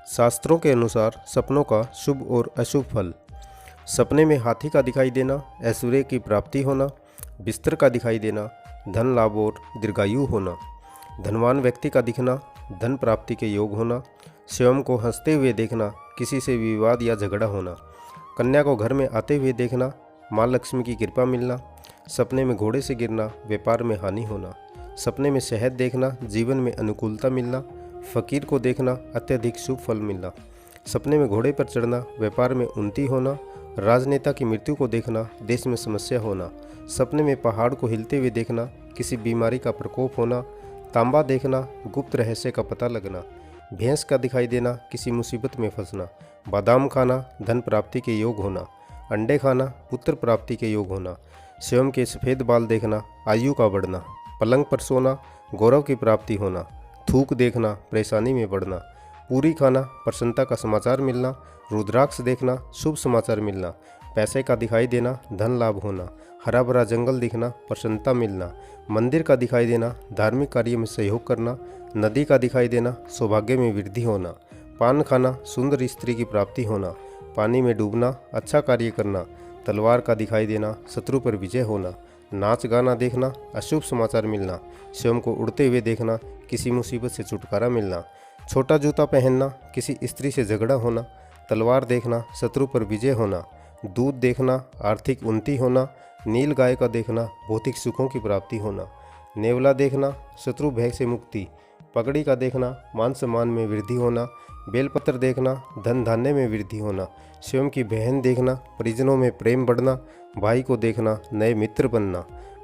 शास्त्रों के अनुसार सपनों का शुभ और अशुभ फल। सपने में हाथी का दिखाई देना ऐश्वर्य की प्राप्ति होना, बिस्तर का दिखाई देना धन लाभ और दीर्घायु होना, धनवान व्यक्ति का दिखना धन प्राप्ति के योग होना, स्वयं को हंसते हुए देखना किसी से विवाद या झगड़ा होना, कन्या को घर में आते हुए देखना माँ लक्ष्मी की कृपा मिलना, सपने में घोड़े से गिरना व्यापार में हानि होना, सपने में शहद देखना जीवन में अनुकूलता मिलना, फकीर को देखना अत्यधिक शुभ फल मिलना, सपने में घोड़े पर चढ़ना व्यापार में उन्नति होना, राजनेता की मृत्यु को देखना देश में समस्या होना, सपने में पहाड़ को हिलते हुए देखना किसी बीमारी का प्रकोप होना, तांबा देखना गुप्त रहस्य का पता लगना, भैंस का दिखाई देना किसी मुसीबत में फंसना, बादाम खाना धन प्राप्ति के योग होना, अंडे खाना पुत्र प्राप्ति के योग होना, स्वयं के सफ़ेद बाल देखना आयु का बढ़ना, पलंग पर सोना गौरव की प्राप्ति होना, थूक देखना परेशानी में पड़ना, पूरी खाना प्रसन्नता का समाचार मिलना, रुद्राक्ष देखना शुभ समाचार मिलना, पैसे का दिखाई देना धन लाभ होना, हरा भरा जंगल दिखना प्रसन्नता मिलना, मंदिर का दिखाई देना धार्मिक कार्य में सहयोग करना, नदी का दिखाई देना सौभाग्य में वृद्धि होना, पान खाना सुंदर स्त्री की प्राप्ति होना, पानी में डूबना अच्छा कार्य करना, तलवार का दिखाई देना शत्रु पर विजय होना, नाच गाना देखना अशुभ समाचार मिलना, स्वयं को उड़ते हुए देखना किसी मुसीबत से छुटकारा मिलना, छोटा जूता पहनना किसी स्त्री से झगड़ा होना, तलवार देखना शत्रु पर विजय होना, दूध देखना आर्थिक उन्नति होना, नील गाय का देखना भौतिक सुखों की प्राप्ति होना, नेवला देखना शत्रु भय से मुक्ति, पगड़ी का देखना मान सम्मान में वृद्धि होना, बेलपत्र देखना धन धान्य में वृद्धि होना, स्वयं की बहन देखना परिजनों में प्रेम बढ़ना, भाई को देखना नए मित्र बनना,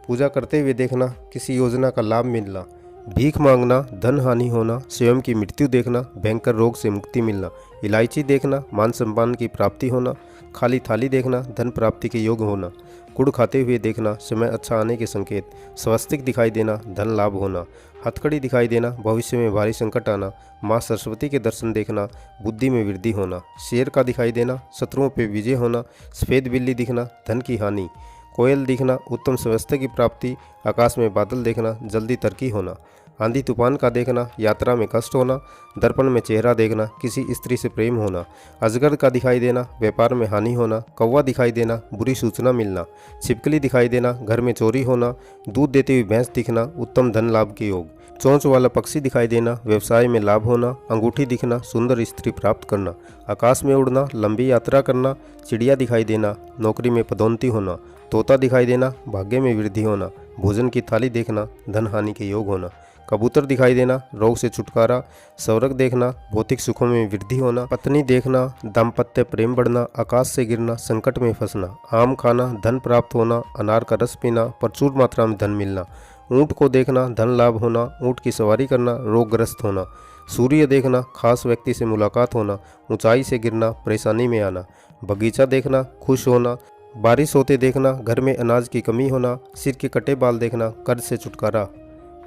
पूजा करते हुए देखना किसी योजना का लाभ मिलना, भीख मांगना धन हानि होना, स्वयं की मृत्यु देखना भयंकर रोग से मुक्ति मिलना, इलायची देखना मान सम्मान की प्राप्ति होना, खाली थाली देखना धन प्राप्ति के योग होना, गुड़ खाते हुए देखना समय अच्छा आने के संकेत, स्वस्तिक दिखाई देना धन लाभ होना, हथकड़ी दिखाई देना भविष्य में भारी संकट आना, माँ सरस्वती के दर्शन देखना बुद्धि में वृद्धि होना, शेर का दिखाई देना शत्रुओं पर विजय होना, सफ़ेद बिल्ली दिखना धन की हानि, कोयल दिखना उत्तम स्वास्थ्य की प्राप्ति, आकाश में बादल देखना जल्दी तरक्की होना, आंधी तूफान का देखना यात्रा में कष्ट होना, दर्पण में चेहरा देखना किसी स्त्री से प्रेम होना, अजगर का दिखाई देना व्यापार में हानि होना, कौवा दिखाई देना बुरी सूचना मिलना, छिपकली दिखाई देना घर में चोरी होना, दूध देती हुई भैंस दिखना उत्तम धन लाभ के योग, चोंच वाला पक्षी दिखाई देना व्यवसाय में लाभ होना, अंगूठी दिखना सुंदर स्त्री प्राप्त करना, आकाश में उड़ना लंबी यात्रा करना, चिड़िया दिखाई देना नौकरी में पदोन्नति होना, तोता दिखाई देना भाग्य में वृद्धि होना, भोजन की थाली देखना धन हानि के योग होना, कबूतर दिखाई देना रोग से छुटकारा, स्वर्ग देखना भौतिक सुखों में वृद्धि होना, पत्नी देखना दाम्पत्य प्रेम बढ़ना, आकाश से गिरना संकट में फंसना, आम खाना धन प्राप्त होना, अनार का रस पीना प्रचुर मात्रा में धन मिलना, ऊँट को देखना धन लाभ होना, ऊँट की सवारी करना रोगग्रस्त होना, सूर्य देखना खास व्यक्ति से मुलाकात होना, ऊंचाई से गिरना परेशानी में आना, बगीचा देखना खुश होना, बारिश होते देखना घर में अनाज की कमी होना, सिर के कटे बाल देखना कर्ज से छुटकारा,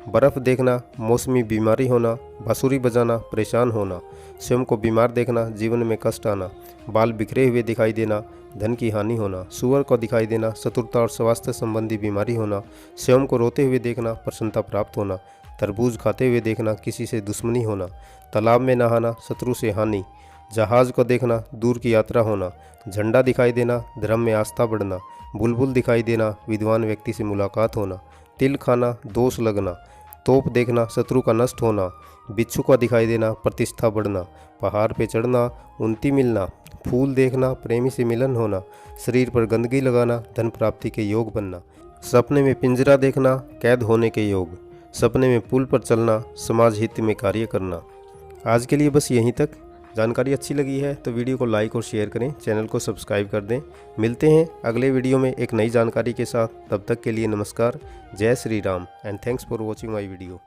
बर्फ़ देखना मौसमी बीमारी होना, बांसुरी बजाना परेशान होना, स्वयं को बीमार देखना जीवन में कष्ट आना, बाल बिखरे हुए दिखाई देना धन की हानि होना, सूअर को दिखाई देना शत्रुता और स्वास्थ्य संबंधी बीमारी होना, स्वयं को रोते हुए देखना प्रसन्नता प्राप्त होना, तरबूज खाते हुए देखना किसी से दुश्मनी होना, तालाब में नहाना शत्रु से हानि, जहाज को देखना दूर की यात्रा होना, झंडा दिखाई देना धर्म में आस्था बढ़ना, बुलबुल दिखाई देना विद्वान व्यक्ति से मुलाकात होना, तिल खाना दोष लगना, तोप देखना शत्रु का नष्ट होना, बिच्छू का दिखाई देना प्रतिष्ठा बढ़ना, पहाड़ पे चढ़ना उन्नति मिलना, फूल देखना प्रेमी से मिलन होना, शरीर पर गंदगी लगाना धन प्राप्ति के योग बनना, सपने में पिंजरा देखना कैद होने के योग, सपने में पुल पर चलना समाज हित में कार्य करना। आज के लिए बस यहीं तक। जानकारी अच्छी लगी है तो वीडियो को लाइक और शेयर करें, चैनल को सब्सक्राइब कर दें। मिलते हैं अगले वीडियो में एक नई जानकारी के साथ। तब तक के लिए नमस्कार, जय Shri Ram and thanks for watching my video.